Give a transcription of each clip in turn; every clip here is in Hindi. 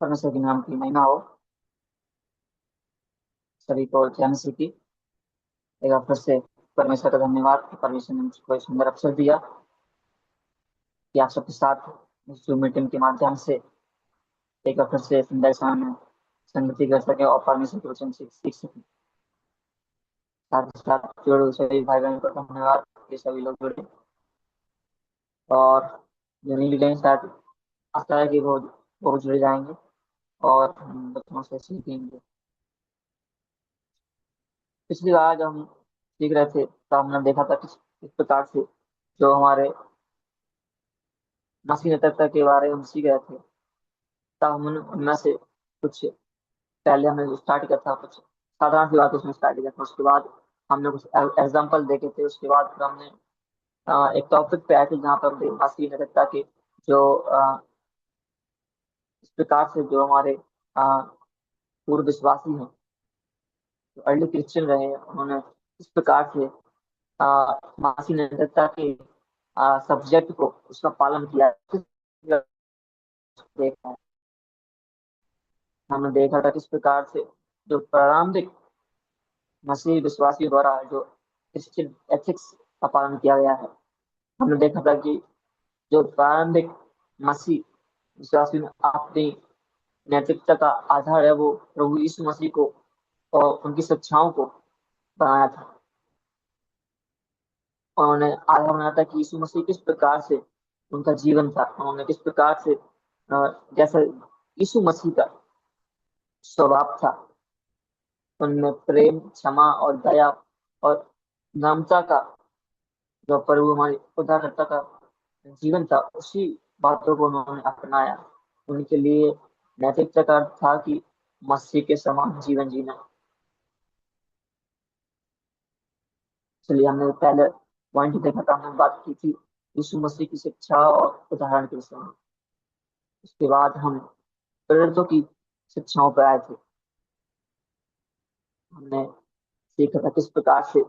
परमेश्वर के नाम की महिमा हो। सभी को जय मसीह की। एक बार फिर से परमेश्वर का धन्यवाद कि परमेश्वर ने मुझको एक सुंदर अवसर दिया कि आप सबके साथ इस जूम मीटिंग के माध्यम से एक बार फिर से सुंदर समय में संगति कर सके और परमेश्वर के वचन से सीख सके। साथ ही साथ जुड़े हुए सभी भाई बहनों को धन्यवाद कि सभी लोग जुड़े और जो नहीं भी गए शायद आशा है कि वो जुड़ जाएंगे और हम बच्चों से सीखेंगे। पिछली बार जब हम सीख रहे थे तो हमने देखा था किस प्रकार से जो हमारे मसीह तत्व के बारे में हम सीख रहे थे। तब हम उनमें से कुछ पहले हमने जो स्टार्ट किया था कुछ साधारण सी बात उसमें स्टार्ट किया था। उसके बाद हमने कुछ एग्जाम्पल देखे थे। उसके बाद फिर हमने एक टॉपिक पे आए थे जहाँ पर मसीह तत्व के जो इस प्रकार से जो हमारे पूर्व विश्वासी हैं, जो अर्ली क्रिश्चियन रहे हैं, उन्होंने इस प्रकार से मसीह तत्व के सब्जेक्ट को उसका पालन किया देखा है। हमने देखा था किस प्रकार से जो प्रारंभिक मसीही विश्वासियों द्वारा जो क्रिश्चियन एथिक्स का पालन किया गया है। हमने देखा था कि जो प्रारंभिक मसीह विश्वासियों ने अपनी नैतिकता का आधार है वो प्रभु यीशु मसीह को और उनकी शिक्षाओं को बनाया था। उन्होंने आधार बनाया था कि यीशु मसीह किस प्रकार से उनका जीवन था। उन्होंने किस प्रकार से जैसे यीशु मसीह का स्वभाव था, उनमें प्रेम, क्षमा और दया और नम्रता का जो प्रभु हमारे उद्धारकर्ता का जीवन था, उसी बातों को उन्होंने अपनाया। उनके लिए नैतिकता का अर्थ था कि मसीह के समान जीवन जीना। इसलिए हमने पहले पॉइंट देखा था, हमने बात की थी यीशु मसीह की शिक्षा और उदाहरण के विषय में। उसके बाद हम प्रेरितों की शिक्षाओं पर आए थे। हमने सीखा था किस प्रकार से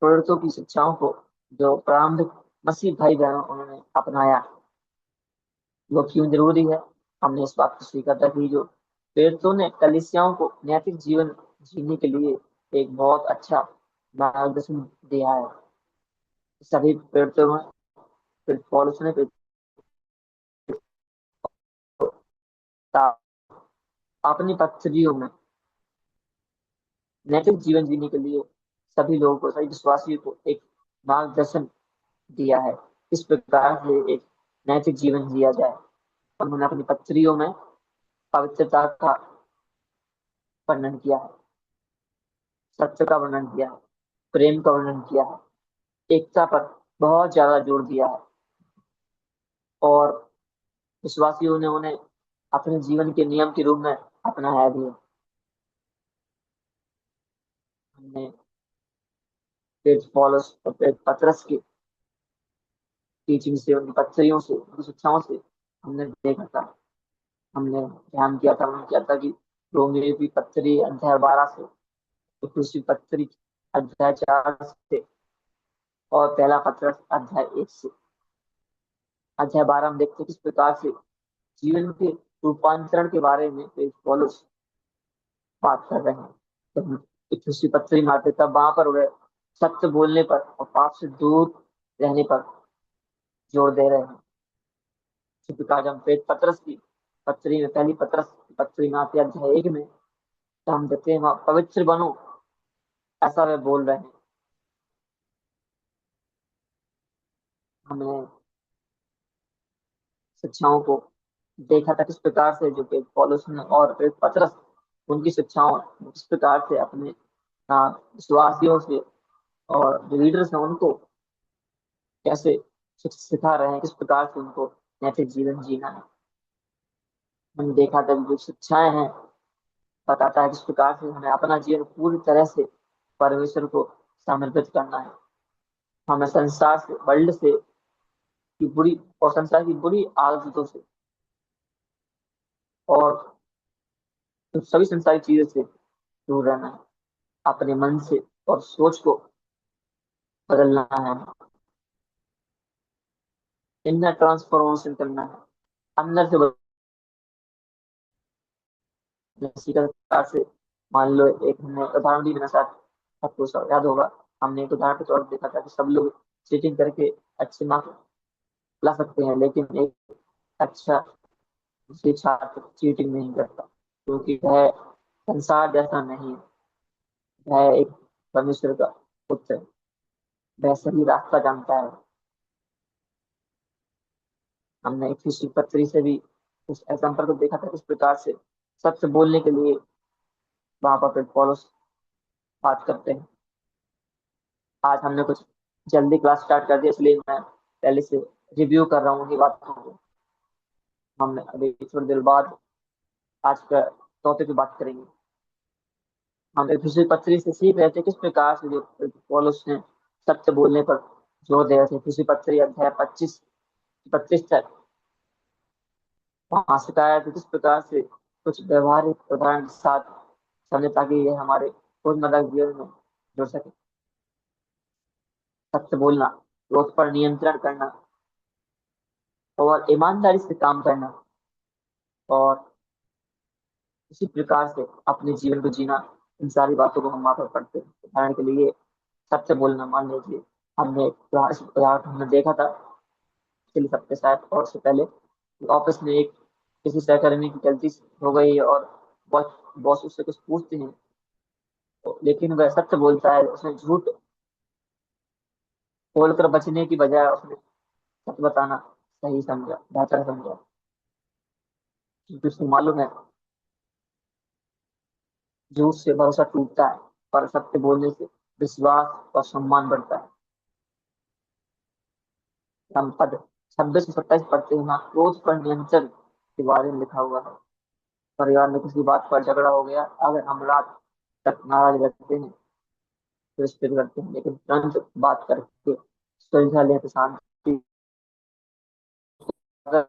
प्रेरितों की शिक्षाओं को जो प्रारंभिक मसीह भाई बहनों उन्होंने अपनाया, वो क्यों जरूरी है। हमने इस बात को सीखा था कि जो प्रेरितों ने कलीसियाओं को नैतिक जीवन जीने के लिए एक बहुत अच्छा मार्गदर्शन दिया है। सभी प्रेरितों में फिर पौलुस ने फिर अपनी पत्रियों में नैतिक जीवन जीने के लिए सभी लोगों को, सभी विश्वासियों को एक मार्गदर्शन दिया है इस प्रकार से एक नैतिक जीवन जिया जाए। उन्होंने अपनी पत्रियों में पवित्रता का वर्णन किया है, सत्य का वर्णन किया है, प्रेम का वर्णन किया है, एकता पर बहुत ज्यादा जोर दिया है और विश्वासियों ने उन्हें अपने जीवन के नियम के रूप में अपनाया भी है। हमने पेज पॉलस और पेज पत्रस की टीचिंग से, उनकी पत्रियों से, उनकी शिक्षाओं से हमने देखा था, हमने ध्यान किया था, उन्होंने किया था कि रोमियो की पत्री अध्याय 12 से, दूसरी पत्री अध्याय 4 से और पहला पत्र अध्याय 1 से। अध्याय 12 हम देखते हैं किस प्रकार से जीवन के रूपांतरण के बारे में पेज पॉलस बात कर रहे हैं। तो हम एक दूसरी पत्री में आते तब वहां पर वे सत्य बोलने पर और पाप से दूर रहने पर जोर दे रहे हैं। इसी प्रकार जब हम पेज पत्रस की पत्री में, पहली पत्रस की पत्री में आते हैं अध्याय 1 में, तो हम देखते हैं वहां पवित्र बनो, ऐसा वे बोल रहे हैं। हमने शिक्षाओं को देखा था किस प्रकार से जो पेज पौलुस ने और पेज पत्रस उनकी शिक्षाओं किस प्रकार से अपने विश्वासियों से और जो लीडर्स हैं उनको कैसे सिखा रहे हैं, किस प्रकार से उनको नैतिक जीवन जीना है। हमने देखा था कि जो शिक्षाएं हैं बताता है किस प्रकार से हमें अपना जीवन पूरी तरह से परमेश्वर को समर्पित करना है। हमें संसार से, वर्ल्ड से की बुरी और संसार की बुरी आदतों से और तो सभी संसारी चीजों से दूर रहना है। अपने मन से और सोच को बदलना है, इनर ट्रांसफॉर्मेशन करना है, अंदर से इसी प्रकार से मान लो, एक हमने उदाहरण भी मेरे साथ, आपको सब याद होगा, हमने एक उदाहरण के तौर पर देखा था कि सब लोग चीटिंग करके अच्छे मार्क्स ला सकते हैं, लेकिन एक अच्छा दूसरी छात्र चीटिंग नहीं करता, क्योंकि वह संसार जैसा नहीं है। वह एक परमेश्वर का पुत्र है। वह सही रास्ता जानता है। हमने एक हिस्ट्री पत्री से भी उस एग्जाम्पल को देखा था, किस प्रकार से सच बोलने के लिए वहां पर पॉलुस बात करते हैं। आज हमने कुछ जल्दी क्लास स्टार्ट कर दिया, इसलिए मैं पहले से रिव्यू कर रहा हूँ ये बातों को। हम अभी थोड़ी देर बाद आज का टॉपिक पे बात करेंगे। हम एक दूसरी पत्री से सीख रहे थे किस प्रकार से जो पॉलुस ने सत्य बोलने पर जोर दे रहे थे। दूसरी पत्री अध्याय 25 तक वहां सिखाया था किस प्रकार से कुछ व्यवहारिक उदाहरण के साथ समझे, ताकि ये हमारे रोजमर्रा के जीवन में जुड़ सके। सत्य बोलना, क्रोध पर नियंत्रण करना, और ईमानदारी से काम करना, और इसी प्रकार से अपने जीवन को जीना। इन सारी बातों को हम वहाँ पर पढ़ते हैं। उदाहरण के लिए सत्य बोलना, मान लीजिए हमने इस उदाहरण हमने देखा था पिछले सप्ताह शायद, और उससे पहले ऑफिस में एक किसी सहकर्मी की गलती हो गई, और बॉस बॉस उससे कुछ पूछते हैं, लेकिन वह सत्य बोलता है। उसने झूठ बोलकर बचने की बजाय उसने सच बताना सही समझा, बेहतर समझा, क्योंकि उसको मालूम है झूठ से भरोसा टूटता है, पर सत्य बोलने से विश्वास और सम्मान बढ़ता है। हम पद 26 से 27 पढ़ते हैं, यहाँ क्रोध पर नियंत्रण के बारे में लिखा हुआ है। परिवार में किसी बात पर झगड़ा हो गया, अगर हम रात तक नाराज रहते हैं तो स्थिर करते हैं, लेकिन तुरंत बात करके सुलझा ले तो शांति। अगर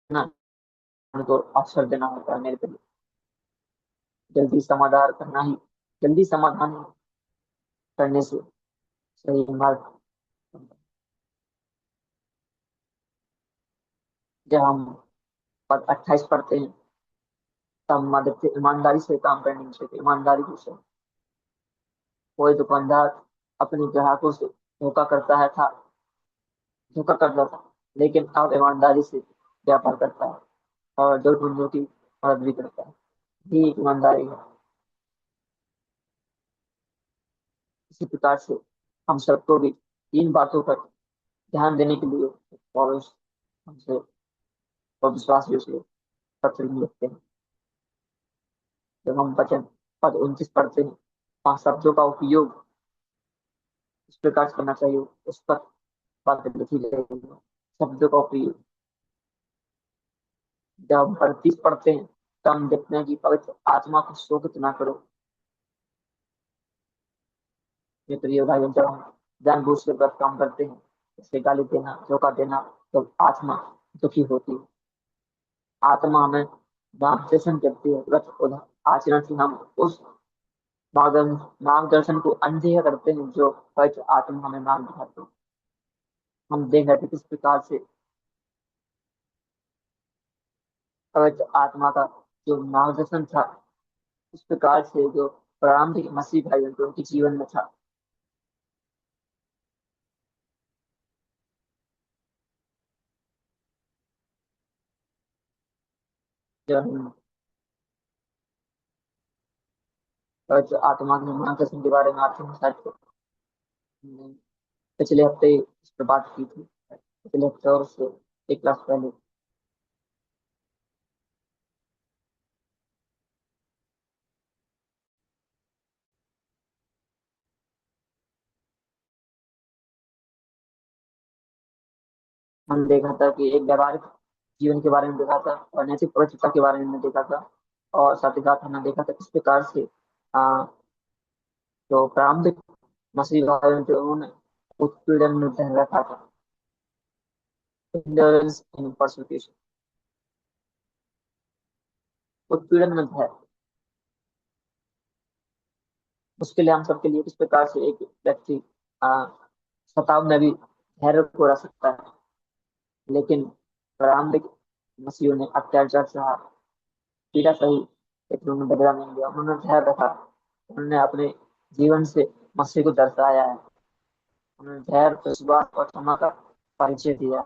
ना, उनको अवसर देना होता है मेरे लिए। जल्दी समाधान करना ही जल्दी समाधान करने से सही मार्ग। जब हम पद 28 पढ़ते हैं, तब मदद ईमानदारी से काम करनी चाहिए। ईमानदारी से कोई दुकानदार अपने ग्राहकों से धोखा करता था, लेकिन अब ईमानदारी से व्यापार करता है, और जरूरतमंदों की मदद भी करता है। ये एक ईमानदारी है। इसी प्रकार से हम सबको भी इन बातों पर ध्यान देने के लिए पौलुस हमसे और विश्वासियों से पत्र लिखते हैं। जब हम वचन पद 29 पढ़ते हैं, वहाँ शब्दों का उपयोग इस प्रकार से करना चाहिए, उस पर बातें लिखी गई हैं। शब्दों का उपयोग जब हम 38 पढ़ते हैं, तो हम देखते हैं कि पवित्र आत्मा को शोकित ना करो। ये प्रिय भाई, जब हम जानबूझ के गलत काम करते हैं, जैसे गाली देना, धोखा देना, तो आत्मा दुखी होती है। आत्मा हमें मार्गदर्शन करती है। आचरण से हम उस मार्गदर्शन को अनदेखा करते हैं जो पवित्र आत्मा हमें मार्ग दिखाते हैं। हम देख रहे थे किस प्रकार से पवित्र आत्मा का जो मार्गदर्शन था, इस प्रकार से जो प्रारंभिक मसीह भाई जो उनके जीवन में था। जब हम पवित्र आत्मा के मार्गदर्शन के बारे में आपके साथ हमने पिछले हफ्ते इस पर बात की थी, पिछले हफ्ते और उससे एक क्लास पहले। हम देखा था कि एक व्यवहारिक जीवन के बारे में देखा था, और नैतिक पवित्रता के बारे में देखा था, और साथ ही साथ हमने देखा था किस प्रकार से जो प्रारंभिक मसीह भाइयों थे, उन्होंने उत्पीड़न में रह रखा था। इंडोरेंस इन परसिक्यूशन, उत्पीड़न में है। उसके लिए हम सबके लिए किस प्रकार से एक व्यक्ति आ, सताव में भी धैर्य को रख सकता है, लेकिन प्रारंभिक मसीहों ने अत्याचार सहा, पीड़ा सही, लेकिन उन्होंने बदला नहीं लिया, उन्होंने धैर्य रखा। उन्होंने अपने जीवन से मसीह को दर्शाया है। उन्होंने धैर्य, विश्वास और क्षमा का परिचय दिया।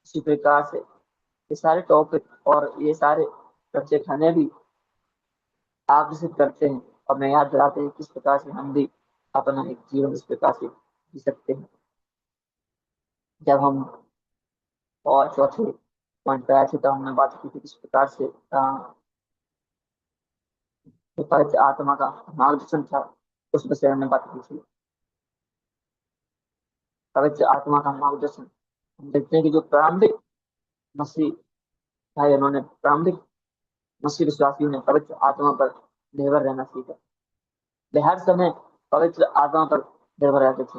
इसी प्रकार से ये सारे टॉपिक और ये सारे सब्जेक्ट हमें भी आकर्षित करते हैं और हमें याद दिलाते हैं किस प्रकार से हम भी अपना एक जीवन इस प्रकार से जी सकते हैं। जब हम और चौथे पॉइंट पे आए थे, तो हमने बात की थी किस प्रकार से जो पवित्र आत्मा का मार्गदर्शन था, उस विषय में हमने बात की थी। पवित्र आत्मा का मार्गदर्शन, हम देखते हैं कि जो प्रारंभिक मसीह भाई, उन्होंने प्रारंभिक मसीह विश्वासियों ने पवित्र आत्मा पर निर्भर रहना सीखा। वे हर समय पवित्र आत्मा पर निर्भर रहते थे।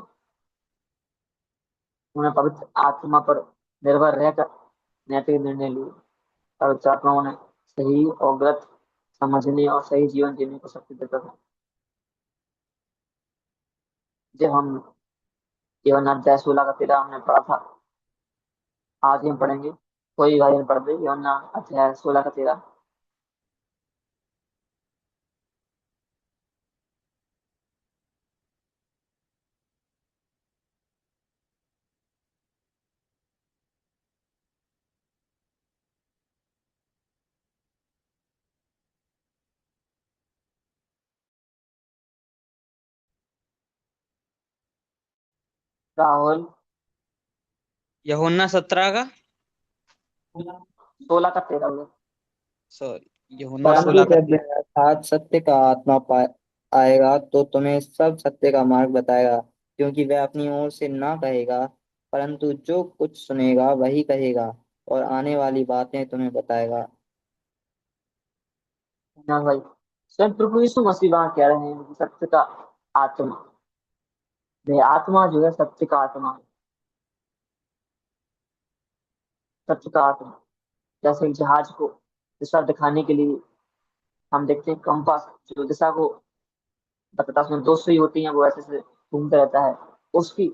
उन्होंने पवित्र आत्मा पर निर्भर रहकर नैतिक निर्णय लिए। पवित्र आत्मा उन्हें सही और गलत समझने और सही जीवन जीने को शक्ति देता था। जब हम केवल अध्याय 16 का 13 हमने पढ़ा था, आज ही हम पढ़ेंगे। कोई भाई ने पढ़ दे यूहन्ना अध्याय 16 का 13। राहुल, यूहन्ना 17 का 16 का 13। सॉरी यूहन्ना परंतु 16 का जब वह अर्थात सत्य का आत्मा आएगा तो तुम्हें सब सत्य का मार्ग बताएगा, क्योंकि वह अपनी ओर से ना कहेगा, परंतु जो कुछ सुनेगा वही कहेगा और आने वाली बातें तुम्हें बताएगा। ना भाई, स्वयं प्रभु यीशु मसीह वहां कह रहे हैं कि सत्य का आत्मा, वह आत्मा जो है सत्य का आत्मा है। सत्य का आत्मा, जैसे एक जहाज को दिशा दिखाने के लिए हम देखते हैं कंपास जो दिशा को बताता है, उसमें दो सुई होती हैं, वो ऐसे से घूमता रहता है, उसकी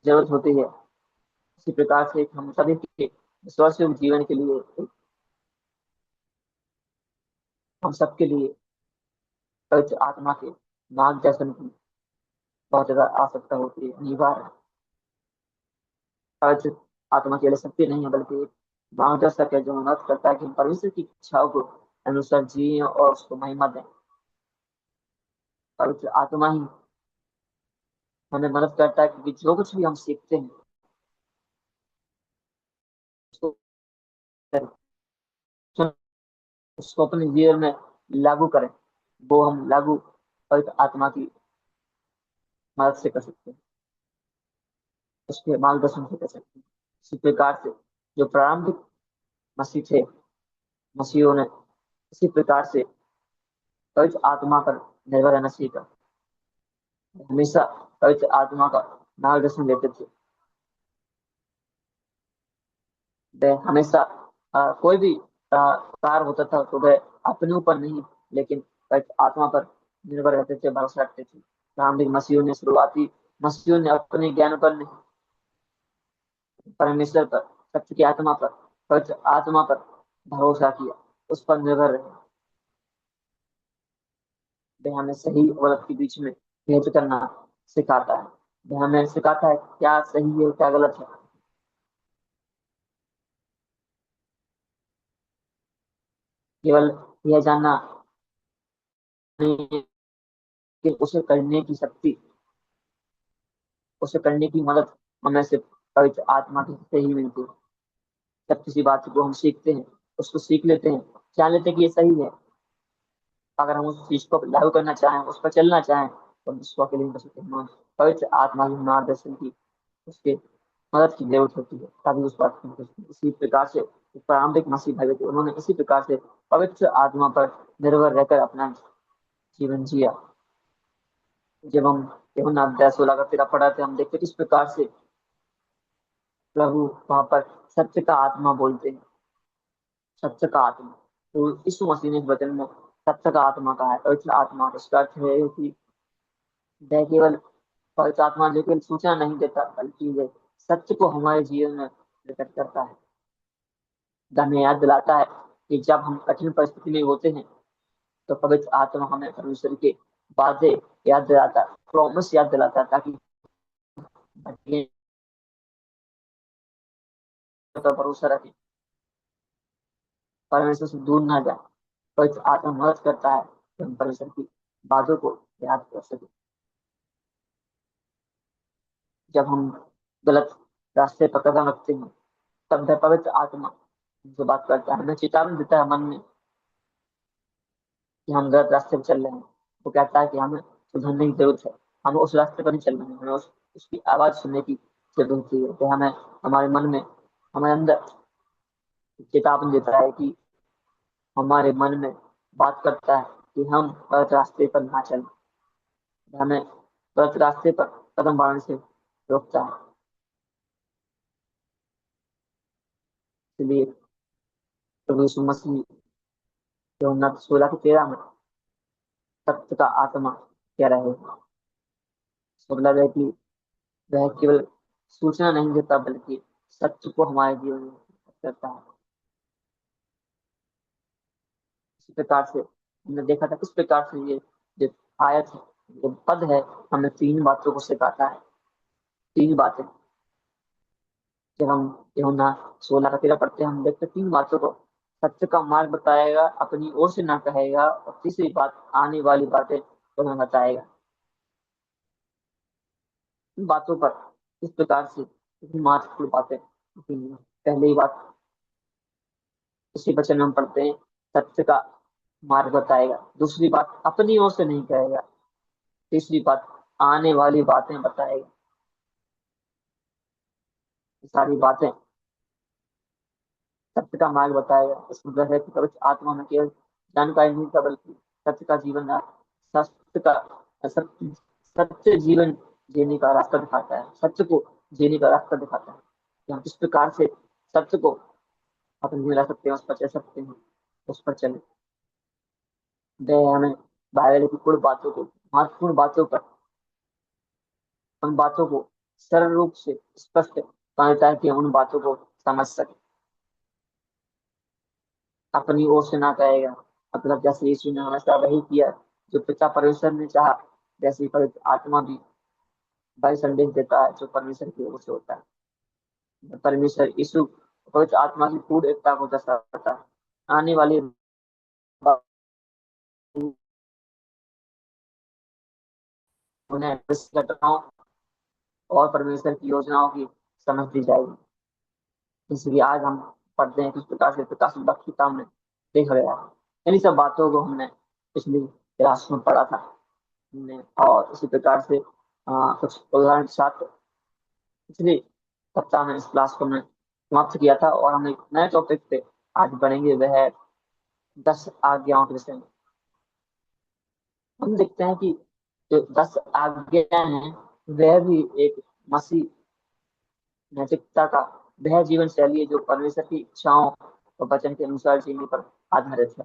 जरूरत होती है। इसी प्रकार से हम सभी के विश्वासियों के जीवन के लिए, हम सबके लिए पवित्र आत्मा के मार्गदर्शन की बहुत ज्यादा आवश्यकता होती है, अनिवार्य है। पवित्र आत्मा केवल शक्ति नहीं है, बल्कि एक मार्गदर्शक है जो मदद करता है कि हम परमेश्वर की इच्छाओं को अनुसार जिए और उसको महिमा दें। पवित्र आत्मा ही हमें मदद करता है, क्योंकि जो कुछ भी हम सीखते हैं उसको उसको अपने जीवन में लागू करें। वो हम लागू पवित्र आत्मा की मदद से कर सकते हैं, उसके मार्गदर्शन से कर सकते हैं। इसी प्रकार से जो प्रारंभिक मसीह थे, मसीहों ने इसी प्रकार से पवित्र आत्मा पर निर्भर रहना सीखा। हमेशा पवित्र आत्मा का मार्गदर्शन लेते थे। वह हमेशा कोई भी कार्य होता था तो वह अपने ऊपर नहीं, लेकिन पवित्र आत्मा पर निर्भर रहते थे, भरोसा रखते थे। प्रारंभिक मसीहों ने, शुरुआती मसीहों ने अपने ज्ञान पर नहीं, परमेश्वर पर, सत्य की आत्मा पर, पवित्र आत्मा पर भरोसा किया, उस पर निर्भर रहे। वह हमें सही और गलत के बीच में भेद करना सिखाता है। वह हमें सिखाता है क्या सही है क्या गलत है। केवल यह जानना नहीं है कि उसे करने की शक्ति, उसे करने की मदद हमें सिर्फ पवित्र आत्मा से ही मिलती है। जब किसी बात को हम सीखते हैं, उसको सीख लेते हैं, जान लेते हैं कि ये सही है, अगर हम उस चीज को लागू करना चाहें, उस पर चलना चाहें, तो हम उसको अकेले नहीं कर सकते। हमें पवित्र आत्मा की मार्गदर्शन की, उसके मदद की जरूरत होती है, तभी उस बात को हम कर सकते हैं। इसी प्रकार से प्रारंभिक मसीह भाई थे, उन्होंने इसी प्रकार से पवित्र आत्मा पर निर्भर रहकर अपना जीवन जिया। जब हम यूहन्ना अध्याय 16 का 13 पढ़ा थे, हम देखते किस प्रकार से प्रभु वहां पर सत्य का आत्मा बोलते हैं। सत्य का आत्मा, तो यीशु मसीह ने इस वचन में सत्य का आत्मा कहा है, पवित्र आत्मा। इसका अर्थ है कि वह केवल पवित्र आत्मा जो केवल सूचना नहीं देता, बल्कि वह सत्य को हमारे जीवन में प्रकट करता है। हमें याद दिलाता है कि जब हम कठिन परिस्थिति में होते हैं, तो पवित्र आत्मा हमें परमेश्वर के वादे याद दिलाता है, प्रॉमिस याद दिलाता है, ताकि भटके पर भरोसा रखें, परमेश्वर से दूर ना जाए। पवित्र आत्मा मदद करता है कि हम परमेश्वर की बातों को याद कर सके। जब हम गलत रास्ते पर कदम रखते हैं, तब वह पवित्र आत्मा हमसे बात करता है, हमें चेतावनी देता है मन में कि हम गलत रास्ते पर चल रहे हैं। वो कहता है कि हमें सुधरने की जरूरत है, हमें उस रास्ते पर नहीं चलना है, हमें उसकी आवाज सुनने की जरूरत है। तो हमें हमारे मन में, हमारे अंदर चेतावनी देता है कि हमारे मन में बात करता है कि हम गलत रास्ते पर ना चलें, हमें गलत रास्ते पर कदम बढ़ाने से रोकता है। इसलिए प्रभु यीशु मसीह यूहन्ना 16:13 में सत्य का आत्मा कह रहे हैं। इसका मतलब है कि वह केवल सूचना नहीं देता, बल्कि सत्य को हमारे जीवन में करता है। इसी प्रकार से हमने देखा था किस प्रकार से ये जो आयत है, जो पद है, हमें तीन बातों को सिखाता है। तीन बातें, जब हम यूहन्ना 16:13 पढ़ते हैं, हम देखते हैं तीन बातों को। सत्य का मार्ग बताएगा, अपनी ओर से ना कहेगा, और तीसरी बात आने वाली बातें तुम्हें बताएगा। इन बातों पर इस प्रकार से इतनी महत्वपूर्ण बातें होती हैं। पहली बात, इसी वचन में हम पढ़ते हैं, सत्य का मार्ग बताएगा। दूसरी बात, अपनी ओर से नहीं कहेगा। तीसरी बात, आने वाली बातें बताएगा। ये सारी बातें सत्य का मार्ग बताएगा। इसका मतलब है कि पवित्र आत्मा में केवल जानकारी नहीं था, बल्कि सत्य का जीवन, सत्य का सत्य सत्य जीवन जीने का रास्ता दिखाता है, सत्य को जीने का रास्ता दिखाता है कि हम किस प्रकार से सत्य को अपने जीवन ला सकते हैं, उस पर चल सकते हैं, उस पर चले। वह हमें बाइबल की कुछ बातों को, महत्वपूर्ण बातों पर, उन बातों को सरल रूप से स्पष्ट करता है कि हम उन बातों को समझ सके। अपनी ओर से ना कहेगा, मतलब जैसे यीशु ने हमेशा वही किया जो पिता परमेश्वर ने चाहा, वैसे ही पवित्र आत्मा भी वही संदेश देता है जो परमेश्वर की ओर से होता है। परमेश्वर यीशु पवित्र आत्मा की पूर्ण एकता को दर्शाता है। आने वाली बात उन्हें घटनाओं और परमेश्वर की योजनाओं की समझ दी जाएगी। इसलिए आज हम पढ़ते हैं किस प्रकार से प्रकाश भक्त की काम में देख गया है। इन्हीं सब बातों को हमने पिछली क्लास में पढ़ा था हमने, और इसी प्रकार से कुछ उदाहरण के साथ पिछले सप्ताह में इस क्लास को हमने समाप्त किया था, और हम एक नए टॉपिक पे आज बढ़ेंगे, वह है 10 आज्ञाओं के विषय में। हम देखते हैं कि जो 10 आज्ञाएं हैं, वह भी एक मसीह नैतिकता का वह जीवन शैली है जो परमेश्वर की इच्छाओं और वचन के अनुसार जीने पर आधारित है।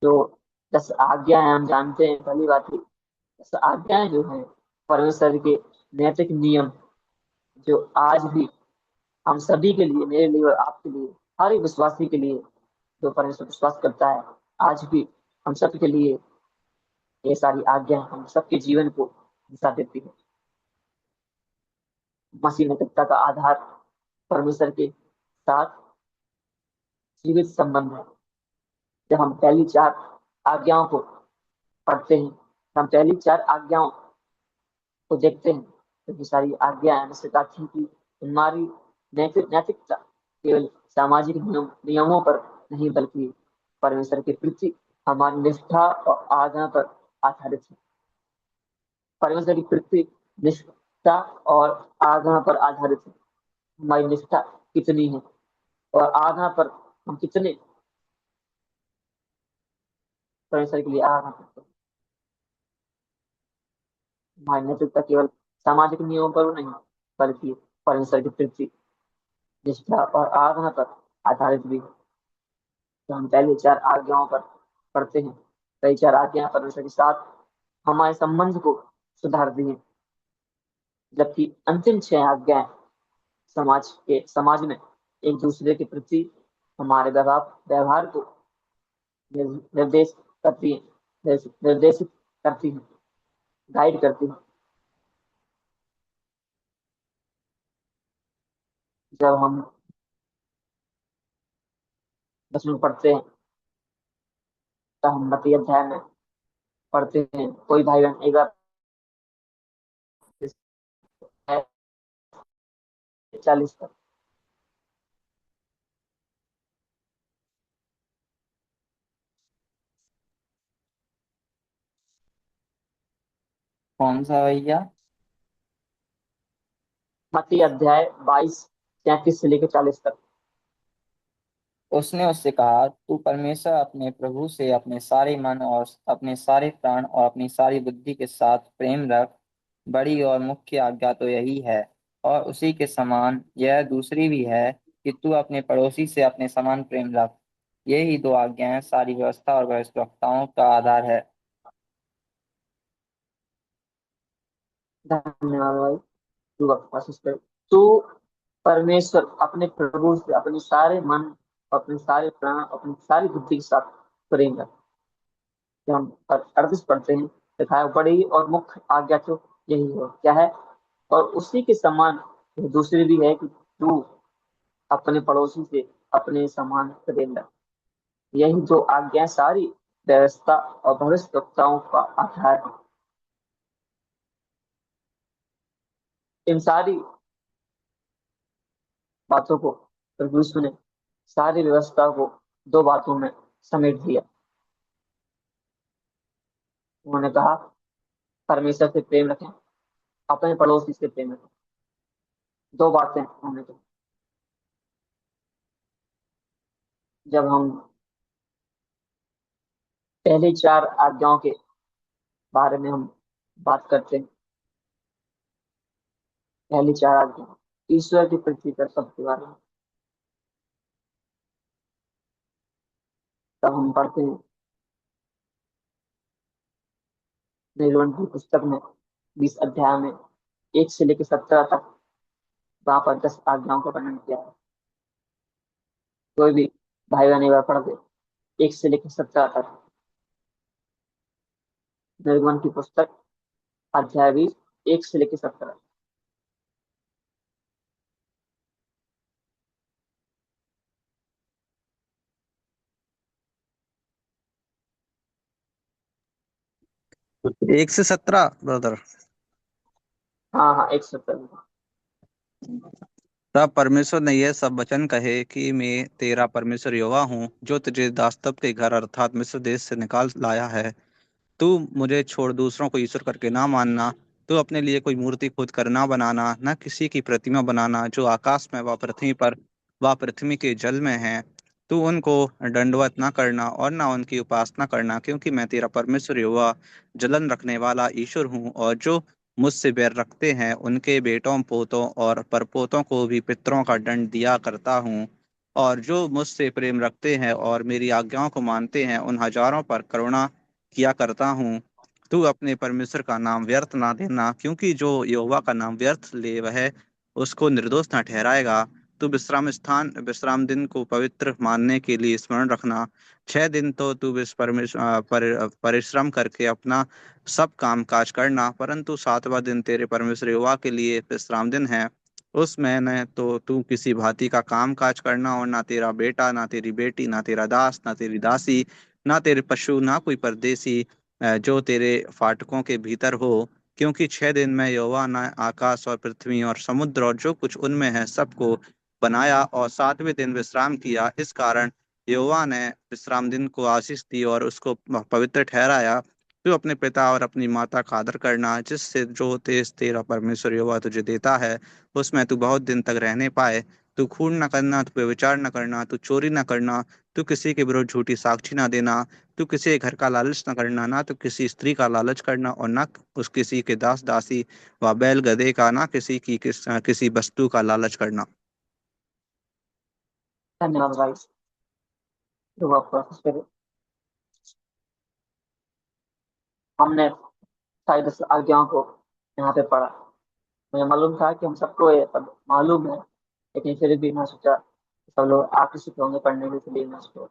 जो 10 आज्ञा है, हम जानते हैं पहली बात ही, 10 आज्ञाएं जो है परमेश्वर के नैतिक नियम, जो आज भी हम सभी के लिए, मेरे लिए और आपके लिए, हर एक विश्वासी के लिए जो परमेश्वर विश्वास करता है, आज भी हम सब के लिए ये सारी आज्ञा हम सबके जीवन को दिशा देती है। मसीह नैतिकता का आधार परमेश्वर के साथ जीवित संबंध है। जब हम पहली 4 आज्ञाओं को पढ़ते हैं, हम पहली 4 आज्ञाओं को देखते हैं, तो ये सारी आज्ञाएं हमें सिखाती हैं कि हमारी नैतिकता केवल सामाजिक नियमों पर नहीं, बल्कि परमेश्वर के प्रति हमारी निष्ठा और आज्ञा पर आधारित है। परमेश्वर के प्रति निष्ठा और आज्ञा पर आधारित है। हमारी निष्ठा कितनी है और आज्ञा पर हम कितने परमेश्वर के लिए आज्ञा करते हैं। हमारी नैतिकता केवल सामाजिक नियमों पर नहीं, बल्कि परमेश्वर के प्रति निष्ठा और आराधना पर आधारित भी है। तो हम पहले 4 आज्ञाओं पर पढ़ते हैं। कई 4 आज्ञाएं परमेश्वर के साथ हमारे संबंध को सुधारती हैं, जबकि अंतिम 6 आज्ञाएं समाज में एक दूसरे के प्रति हमारे व्यवहार को निर्देश करती है, निर्देशित करती है, गाइड करती है। जब हम 10वीं पढ़ते हैं, तो हम 32 अध्याय में पढ़ते हैं, कोई भाई बहन एक बार 40 तक। कौन सा भैया? मत्ती अध्याय 22 33 से लेकर 40 तक। उसने उससे कहा, तू परमेश्वर अपने प्रभु से अपने सारे मन और अपने सारे प्राण और अपनी सारी बुद्धि के साथ प्रेम रख। बड़ी और मुख्य आज्ञा तो यही है, और उसी के समान यह दूसरी भी है कि तू अपने पड़ोसी से अपने समान प्रेम रख। यही दो आज्ञाएं सारी व्यवस्था और भविष्यवक्ताओं का आधार है। धन्यवाद भाई, तू कोशिश कर। तू परमेश्वर अपने प्रभु से अपने सारे मन, अपने सारे प्राण, अपनी सारी बुद्धि के साथ प्रेम रख। जब हम 38 पढ़ते हैं, लिखा है बड़ी और मुख्य आज्ञा तो यही है, क्या है? और उसी के समान दूसरी भी है कि तू अपने पड़ोसी से अपने समान प्रेम रख। यही जो आज्ञा सारी व्यवस्था और भविष्यवक्ताओं का आधार है। इन सारी बातों को प्रभु यीशु ने, सारी व्यवस्था को दो बातों में समेट दिया। उन्होंने कहा परमेश्वर से प्रेम रखें, अपने पड़ोसी से प्रेम रखें। दो बातें उन्होंने कही। जब हम पहली चार आज्ञाओं के बारे में हम बात करते हैं, पहली चार आज्ञा ईश्वर की पृथ्वी पर सबके बारे में, तब हम पढ़ते हैं निर्गमन की पुस्तक में 20 अध्याय में 1 से लेकर 17 तक, वहां पर 10 आज्ञाओं का वर्णन किया है। कोई भी भाई बहन एक बार पढ़ दे 1 से लेकर 17 तक, निर्गमन की पुस्तक अध्याय 20 1 से लेकर 17। एक से 17 ब्रदर। हाँ हाँ, 1 17। तब परमेश्वर ने यह सब वचन कहे कि मैं तेरा परमेश्वर यहोवा हूँ, जो तुझे दासत्व के घर अर्थात मिस्र देश से निकाल लाया है। तू मुझे छोड़ दूसरों को ईश्वर करके ना मानना। तू अपने लिए कोई मूर्ति खुद कर ना बनाना, न किसी की प्रतिमा बनाना जो आकाश में व पृथ्वी पर व पृथ्वी के जल में है। तू उनको दंडवत ना करना और ना उनकी उपासना करना, क्योंकि मैं तेरा परमेश्वर यहोवा जलन रखने वाला ईश्वर हूँ। और जो मुझसे बैर रखते हैं उनके बेटों पोतों और परपोतों को भी पितरों का दंड दिया करता हूँ। और जो मुझसे प्रेम रखते हैं और मेरी आज्ञाओं को मानते हैं उन हजारों पर करुणा किया करता हूँ। तू अपने परमेश्वर का नाम व्यर्थ ना देना, क्योंकि जो यहोवा का नाम व्यर्थ ले वह उसको निर्दोष न ठहराएगा। तू विश्राम दिन को पवित्र मानने के लिए स्मरण रखना। 6 दिन तो तू परिश्रम करके अपना सब काम काज करना, परंतु 7वां दिन तेरे परमेश्वर यहोवा के लिए विश्राम दिन है। उसमें न तो तू किसी भांति का काम काज करना, और ना तेरा बेटा, ना तेरी बेटी, ना तेरा दास, ना तेरी दासी, ना तेरे पशु, ना कोई परदेसी जो तेरे फाटकों के भीतर हो। क्योंकि 6 दिन में यहोवा ने आकाश और पृथ्वी और समुद्र और जो कुछ उनमें है सबको बनाया, और 7वें दिन विश्राम किया। इस कारण यहोवा ने विश्राम दिन को आशीष दी और उसको पवित्र ठहराया। तू अपने पिता और अपनी माता का आदर करना, जिससे जो देश तेरा परमेश्वर यहोवा तुझे देता है उसमें तू बहुत दिन तक रहने पाए। तू खून न करना, तू व्यभिचार न करना, तू चोरी न करना, तू किसी के विरुद्ध झूठी साक्षी न देना, तू किसी घर का लालच न करना, ना तो किसी स्त्री का लालच करना, और ना उस किसी के दास दासी व बैल गधे का, ना किसी वस्तु का लालच करना। धन्यवाद भाई, जो आप कोशिश करें। हमने सारी 10 आज्ञाओं को यहाँ पे पढ़ा। मुझे मालूम था कि हम सबको ये सब मालूम है, लेकिन फिर भी मैं सोचा सब लोग आकर्षित होंगे पढ़ने के लिए मैं उसको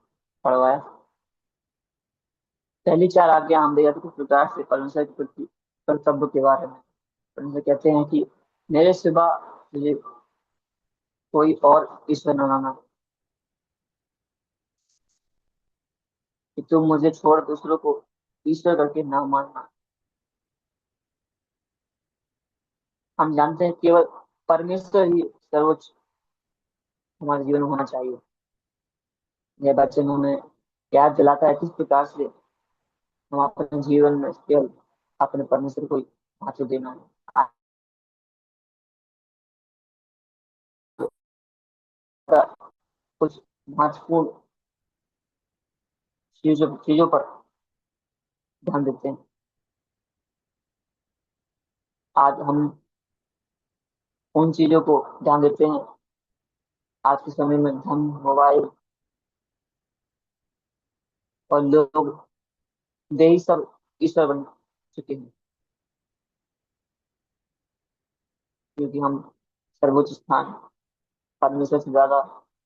पढ़वाया। पहली चार आज्ञा हम देखा किस प्रकार से परमेश्वर के प्रति कर्तव्य के बारे में। परमेश्वर कहते हैं कि मेरे सिवा मुझे कोई और ईश्वर न माना, कि तुम मुझे छोड़ दूसरों को ईश्वर करके ना मानना। हम जानते हैं केवल परमेश्वर ही सर्वोच्च हमारे जीवन में होना चाहिए। यह वचन हमें याद दिलाता है किस प्रकार से हम अपने जीवन में केवल अपने परमेश्वर को ही महत्व देना है। कुछ महत्वपूर्ण चीजों पर ध्यान देते हैं। आज हम उन चीजों को ध्यान देते हैं। आज के समय में धन, मोबाइल और लोग दे ही सब ईश्वर बन चुके हैं, क्योंकि हम सर्वोच्च स्थान परमेश्वर से ज्यादा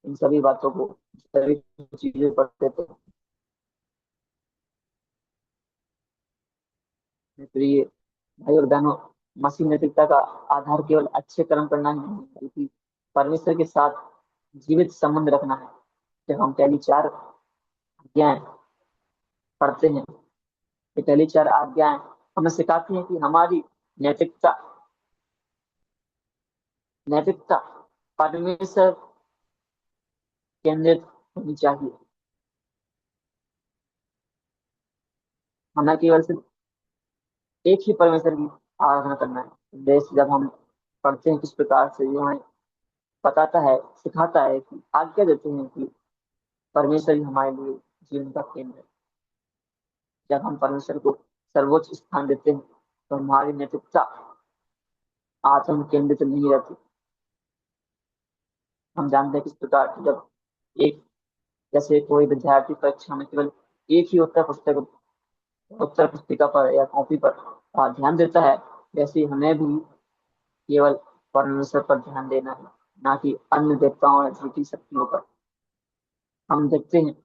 इन सभी बातों को, सभी चीजों पर देते हैं। प्रिय भाई और बहनों, मसीह नैतिकता का आधार केवल अच्छे कर्म करना ही नहीं बल्कि परमेश्वर के साथ जीवित संबंध रखना है। जब हम पहली चार आज्ञाएं पढ़ते हैं, ये पहली चार आज्ञाएं हमें सिखाती हैं कि हमारी नैतिकता नैतिकता परमेश्वर केंद्रित होनी चाहिए। हमें केवल सिर्फ एक ही परमेश्वर की आराधना करना है। जैसे जब हम पढ़ते हैं किस प्रकार से ये हमें बताता है, सिखाता है, कि आज्ञा देते हैं कि परमेश्वर ही हमारे लिए जीवन का केंद्र है। जब हम परमेश्वर को सर्वोच्च स्थान देते हैं तो हमारी नैतिकता आत्म केंद्रित नहीं रहती। हम जानते हैं किस प्रकार से जब एक जैसे कोई विद्यार्थी परीक्षा में केवल एक ही उत्तर पुस्तिका पर या कॉपी पर ध्यान देता है, वैसे ही हमें भी केवल परमेश्वर पर ध्यान देना है, ना कि अन्य देवताओं या झूठी शक्तियों पर। हम देखते हैं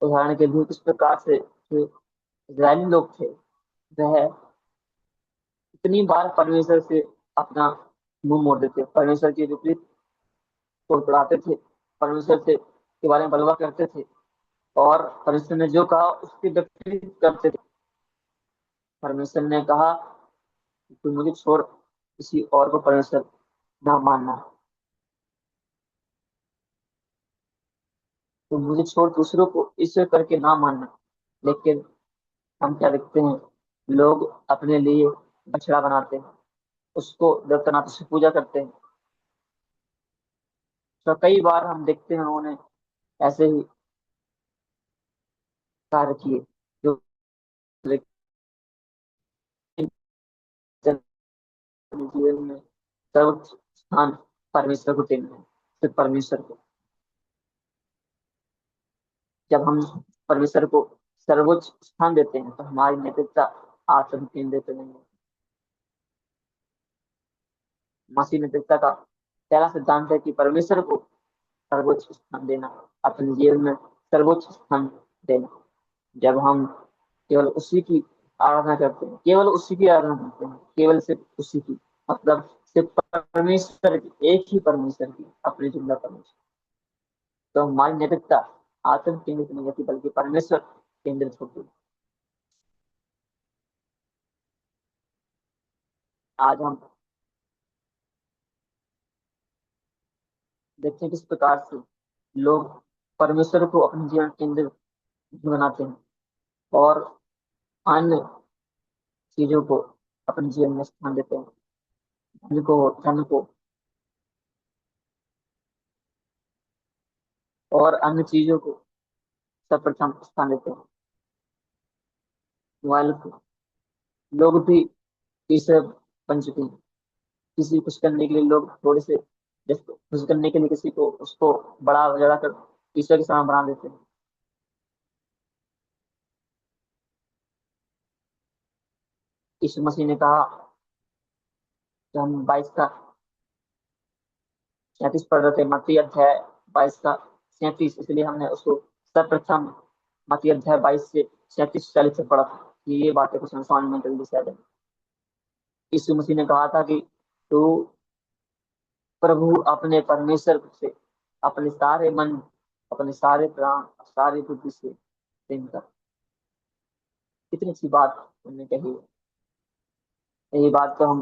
उदाहरण के लिए किस प्रकार से जो इजरायली लोग थे, वह इतनी बार परमेश्वर से अपना मुंह मोड़ देते, परमेश्वर के विपरीत को पढ़ाते थे, परमेश्वर से के बारे में बलवा करते थे और परमेश्वर ने जो कहा उसके विपरीत करते थे। परमेश्वर ने कहा कि तुम मुझे छोड़ किसी और को परमेश्वर ना मानना, तुम मुझे छोड़ दूसरों को ईश्वर करके ना मानना। लेकिन हम क्या देखते हैं, लोग अपने लिए बछड़ा बनाते हैं, उसको देवता नाथ से पूजा करते हैं। तो कई बार हम देखते हैं उन्होंने ऐसे ही कार्य किए जो, लेकिन जीवन में सर्वोच्च स्थान परमेश्वर को देना है, सिर्फ परमेश्वर को। जब हम परमेश्वर को सर्वोच्च स्थान देते हैं तो हमारी नैतिकता आत्म केंद्रित नहीं है। मसीह नैतिकता का पहला सिद्धांत है कि परमेश्वर को सर्वोच्च स्थान देना, अपने जीवन में सर्वोच्च स्थान देना। जब हम केवल उसी की आराधना करते हैं, केवल उसी की आराधना करते हैं, केवल सिर्फ उसी की, मतलब सिर्फ परमेश्वर की, एक ही परमेश्वर की, अपनी जिंदा परमेश्वर, तो हमारी नैतिकता आत्म केंद्रित नहीं होती बल्कि परमेश्वर केंद्रित होती है। आज हम देखते हैं किस प्रकार से लोग परमेश्वर को अपने जीवन केंद्र बनाते हैं और अन्य चीजों को अपने जीवन में स्थान देते हैं। धन को और अन्य चीजों को सर्वप्रथम स्थान देते हैं। मोबाइल को लोग भी ईश्वर बन चुके हैं। किसी कुछ करने के लिए लोग थोड़े से, जैसे कुछ करने के लिए किसी को उसको बड़ा वगैरह कर ईश्वर के समान बना देते हैं। यीशु मसीह ने कहा, जब हम 22 का 37 पढ़ रहे थे, मत्ती अध्याय 22 का 37, इसलिए हमने उसको सर्वप्रथम मत्ती अध्याय 22 से 37-40 से पढ़ा था कि ये बातें कुछ समझ में जल्दी से आ जाए। यीशु मसीह ने कहा था कि तू प्रभु अपने परमेश्वर से अपने सारे मन, अपने सारे प्राण, सारी बुद्धि से प्रेम कर। कितनी अच्छी बात उन्होंने कही है। यही बात को हम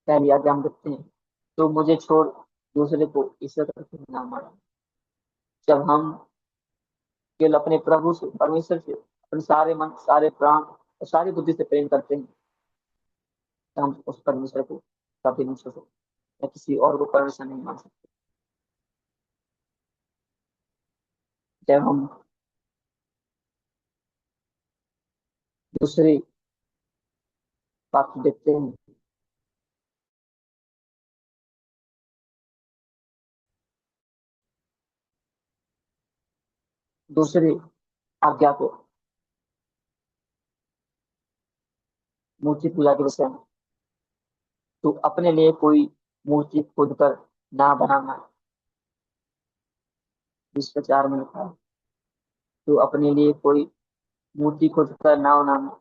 पहली आज्ञा हम देखते हैं, तो मुझे छोड़ दूसरे को ईश्वर करके ना माना। जब हम केवल अपने प्रभु से, परमेश्वर से अपने सारे मन, सारे प्राण और सारी बुद्धि से प्रेम करते हैं, तो हम उस परमेश्वर को कभी नहीं छोड़ सकते या किसी और को परमेश्वर नहीं मान सकते। जब हम दूसरी बात को देखते हैं, दूसरी आज्ञा को मूर्ति पूजा के विषय में, तो अपने लिए कोई मूर्ति खुद कर ना बनाना। 20:4 में लिखा है, तो अपने लिए कोई मूर्ति खुद कर ना बनाना,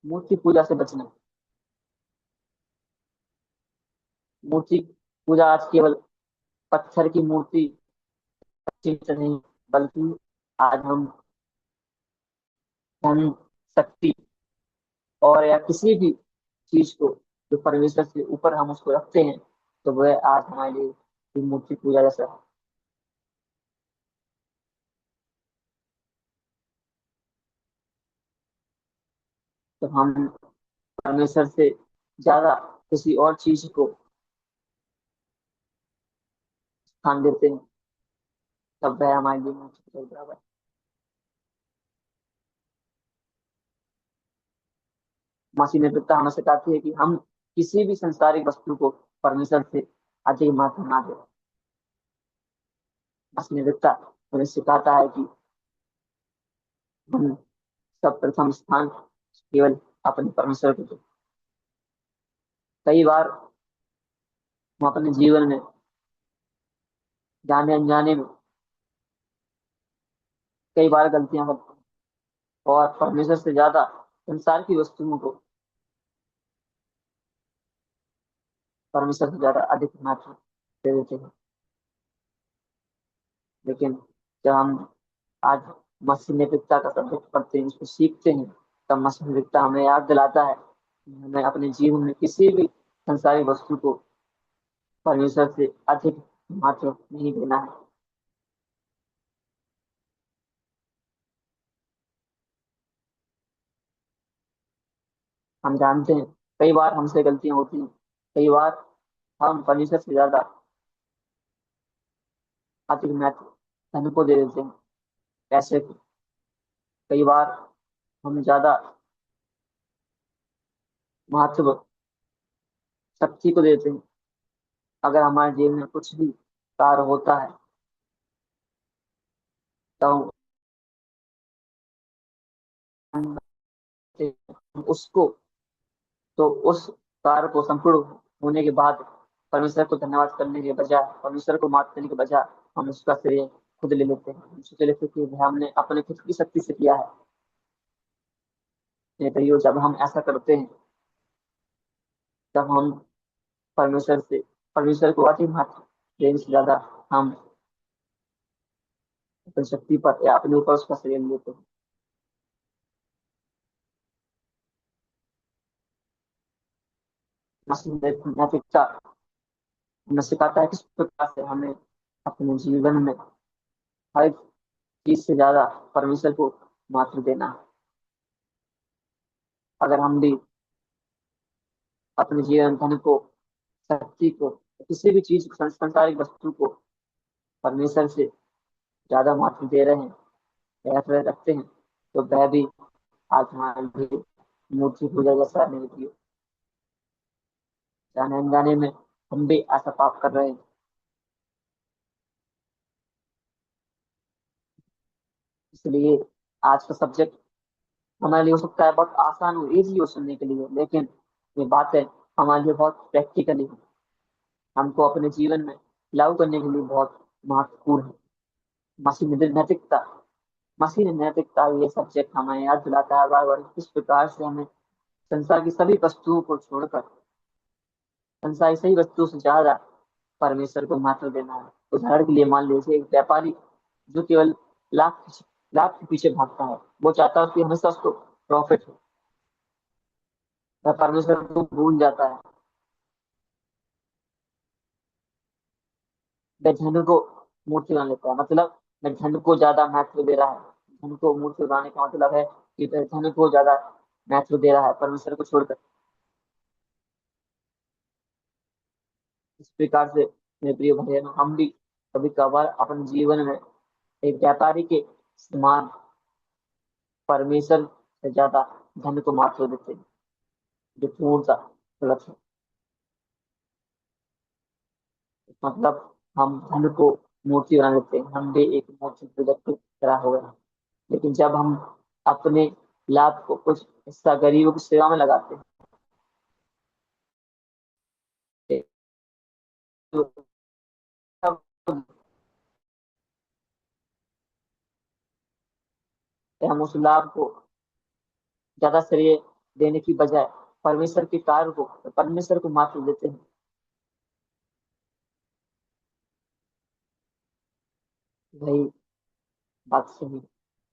मूर्ति पूजा से बचना। मूर्ति पूजा आज केवल पत्थर की मूर्ति से नहीं, बल्कि आज हम धन, शक्ति और या किसी भी चीज को जो परमेश्वर से ऊपर हम उसको रखते हैं, तो वह आज हमारे लिए मूर्ति पूजा जैसा है। तो हम परमेश्वर से ज्यादा किसी और चीज को स्थान देते हैं, तब वह हमारे लिए मूर्ति पूजा के बराबर है। मसीह ने पिता हमें सिखाती है कि हम किसी भी संसारिक वस्तु को परमेश्वर से अधिक महत्व ना दें। मसीह ने पिता हमें सिखाता है कि हम सब प्रथम स्थान केवल अपने परमेश्वर को दें। कई बार हम अपने जीवन में जाने अनजाने में कई बार गलतियां करते हैं और परमेश्वर से ज्यादा संसार की वस्तुओं को परमेश्वर से ज्यादा अधिक महत्व दे देते हैं। लेकिन जब हम आज मसीह नैतिकता का सब्जेक्ट पढ़ते हैं, उसको सीखते हैं, तब मसीह नैतिकता हमें याद दिलाता है कि हमें अपने जीवन में किसी भी संसारी वस्तु को परमेश्वर से अधिक महत्व नहीं देना है। हम जानते हैं कई बार हमसे गलतियां होती हैं, कई बार हम परमेश्वर से ज्यादा अधिक महत्व धन को दे देते हैं, पैसे को। कई बार हम ज्यादा महत्व शक्ति को देते हैं। अगर हमारे जीवन में कुछ भी कार्य होता है, तो हम उसको, तो उस कार्य को संपूर्ण होने के बाद परमेश्वर को धन्यवाद करने के बजाय, परमेश्वर को मात देने के बजाय, हम उसका श्रेय खुद ले लेते हैं। हम सोच लेते हैं कि वह हमने अपने खुद की शक्ति से किया है। नहीं तो ये जब हम ऐसा करते हैं, तब हम परमेश्वर से, परमेश्वर को अधिक महत्व देने से ज्यादा हम अपनी शक्ति पर या अपने ऊपर उसका श्रेय लेते हैं। नैतिकता हमें सिखाता है किस प्रकार से हमें अपने जीवन में हर चीज से ज्यादा परमेश्वर को महत्व देना है। अगर हम भी अपने जीवन, धन को, शक्ति को, किसी भी चीज को, सांसारिक वस्तु को परमेश्वर से ज्यादा महत्व दे रहे हैं या फिर रखते हैं, तो वह भी आज हमारे लिए मूर्ति पूजा जैसा नहीं होती। जाने अनजाने में हम भी ऐसा पाप कर रहे हैं। इसलिए आज का सब्जेक्ट हमारे लिए हो सकता है बहुत आसान हो, इजी हो सुनने के लिए, लेकिन ये बातें हमारे लिए बहुत प्रैक्टिकली है। हमको अपने जीवन में लागू करने के लिए बहुत महत्वपूर्ण है। मसीह नैतिकता मसीह नैतिकता ये सब्जेक्ट हमें याद दिलाता है बार बार किस प्रकार से हमें संसार की सभी वस्तुओं को छोड़कर संसार की सही वस्तुओं से ज्यादा परमेश्वर को महत्व देना है। उदाहरण के लिए मान लीजिए एक व्यापारी जो केवल लाभ लाभ के पीछे भागता है, वो चाहता है कि हमेशा उसको प्रॉफिट हो, वह परमेश्वर को भूल जाता है। वह धन को मूर्ति बना लेता है, मतलब वह धन को ज्यादा महत्व दे रहा है। धन को मूर्ति बनाने का मतलब है कि वह धन को ज्यादा महत्व दे रहा है परमेश्वर को छोड़कर। इस प्रकार से मेरे प्रिय भाइयों, हम भी कभी कभार अपने जीवन में एक व्यापारी के समान परमेश्वर से ज्यादा धन को महत्व देते हैं, जो पूर्णता गलत है। मतलब हम धन को मूर्ति बना लेते हैं, हम भी एक मूर्ति पूजक की तरह हो गए। लेकिन जब हम अपने लाभ को कुछ हिस्सा गरीबों की सेवा में लगाते हैं, तो तब हम उस लाभ को ज्यादा श्रेय देने की बजाय परमेश्वर के कार्य को परमेश्वर को महत्व देते हैं। वही बात सही,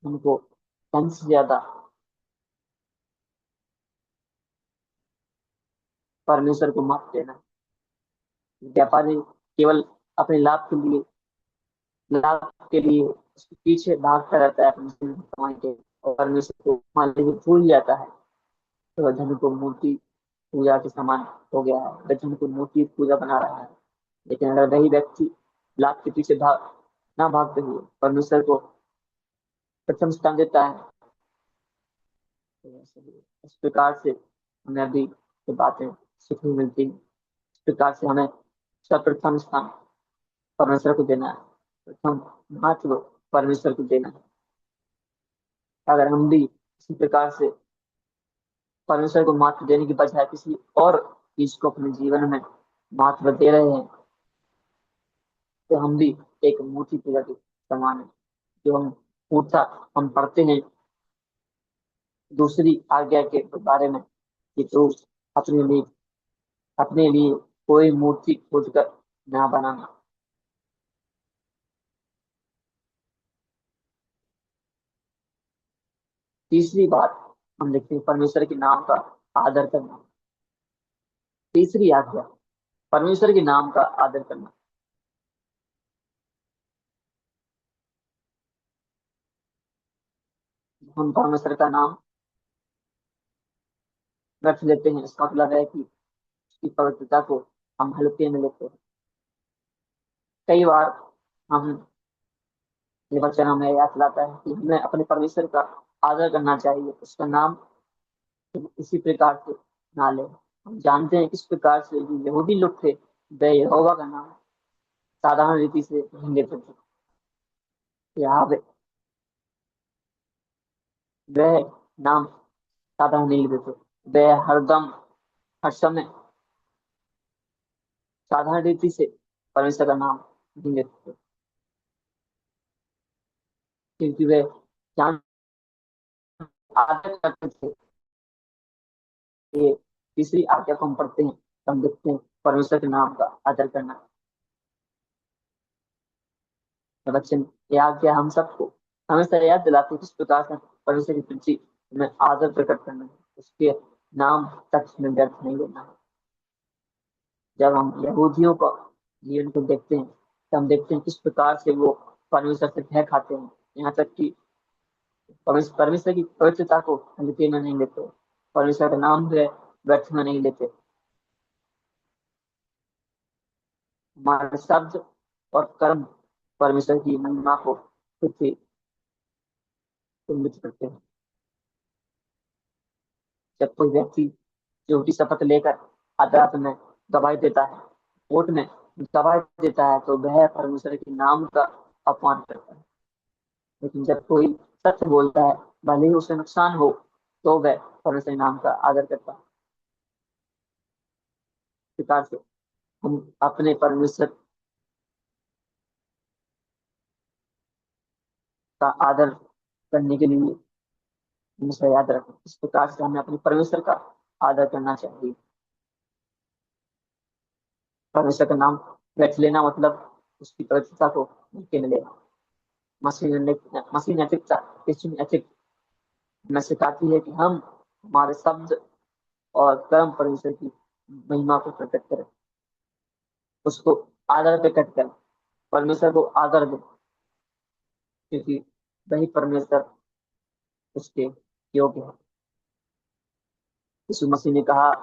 हमको धन से ज्यादा परमेश्वर को महत्व देना है। व्यापारी केवल अपने लाभ के लिए उसके पीछे भागता रहता है अपने कमाई के, और परमेश्वर को मान लीजिए भूल जाता है, तो वह धन को मूर्ति पूजा के समान हो गया है, वह धन को मूर्ति पूजा बना रहा है। लेकिन अगर वही व्यक्ति लाभ के पीछे ना भागते हुए परमेश्वर को प्रथम स्थान देता है, तो इस प्रकार से हमें अभी ये बातें सीखने मिलती है। इस प्रकार से हमें सर्वप्रथम स्थान परमेश्वर को देना है, प्रथम महत्व परमेश्वर को देना है। अगर हम भी इसी प्रकार से परमेश्वर को महत्व देने की बजाय किसी और चीज को अपने जीवन में महत्व दे रहे हैं, तो हम भी एक मूर्ति पूजा के समान है। जो हम मूर्ता हम पढ़ते हैं दूसरी आज्ञा के बारे में कि तो अपने लिए अपने लिए कोई मूर्ति खोद कर ना बनाना। तीसरी बात हम देखते हैं परमेश्वर के नाम का आदर करना। तीसरी आज्ञा परमेश्वर के नाम का आदर करना। हम परमेश्वर का नाम रख लेते हैं, इसका मतलब है कि उसकी पवित्रता को हम हल्के में लेते हैं। कई बार हम ये वचन हमें याद दिलाता है कि हमें अपने परमेश्वर का आदर करना चाहिए, उसका नाम इसी प्रकार से ना ले। हम जानते हैं किस प्रकार से जो यहूदी लोग थे वे यहोवा का नाम साधारण रीति से नहीं लेते थे। यहाँ वह नाम साधारण नहीं लेते थे, वह हरदम हर समय साधारण रीति से परमेश्वर का नाम नहीं लेते थे, क्योंकि वे जान आदर करते थे। ये तीसरी आज्ञा को हम पढ़ते हैं तो हम देखते हैं परमेश्वर के नाम का आदर करना। वचन ये आज्ञा हम सबको हमेशा याद दिलाते हैं किस प्रकार से परमेश्वर के प्रति हमें आदर प्रकट करना है, उसके नाम तक में व्यर्थ नहीं देना है। जब हम यहूदियों का जीवन को देखते हैं तो हम देखते हैं किस प्रकार से वो परमेश्वर से भय खाते हैं, यहाँ तक कि परमेश्वर की पवित्रता को हल्के में नहीं लेते, परमेश्वर का नाम जो है व्यर्थ में नहीं लेते। हमारे शब्द और कर्म परमेश्वर की महिमा को खुद ही उन्नत करते हैं। जब कोई व्यक्ति झूठी शपथ लेकर अदालत में गवाही देता है, कोर्ट में गवाही देता है, तो वह परमेश्वर के नाम का अपमान करता है। लेकिन जब कोई सत्य बोलता है, भले ही उसे नुकसान हो, तो वह परमेश्वर के नाम का आदर करता है। इस प्रकार से हम अपने परमेश्वर का आदर करने के लिए हमेशा याद रखें। इस प्रकार से हमें अपने परमेश्वर का आदर करना चाहिए। परमेश्वर का नाम रट लेना मतलब उसकी पवित्रता को यकीन लेना। मसीह नैतिकता, क्रिश्चियन एथिक में सिखाती है कि हम हमारे शब्द और कर्म परमेश्वर की महिमा को प्रकट करें, उसको आदर प्रकट करें, परमेश्वर को आदर दें, क्योंकि वही परमेश्वर उसके योग्य है। यीशु मसीह ने कहा,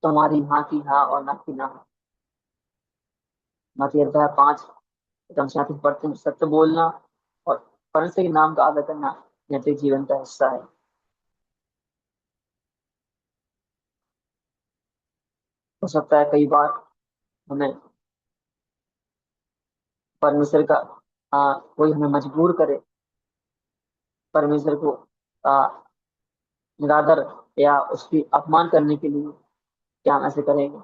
तुम्हारी हाँ की हाँ और ना की ना। मत्ती अध्याय 5 37 पढ़ते हैं, सत्य बोलना और परमेश्वर के नाम का आदर करना नैतिक जीवन का हिस्सा है। हो सकता है कई बार हमें परमेश्वर का कोई हमें मजबूर करे परमेश्वर को आ, निरादर या उसकी अपमान करने के लिए, क्या हम ऐसे करेंगे?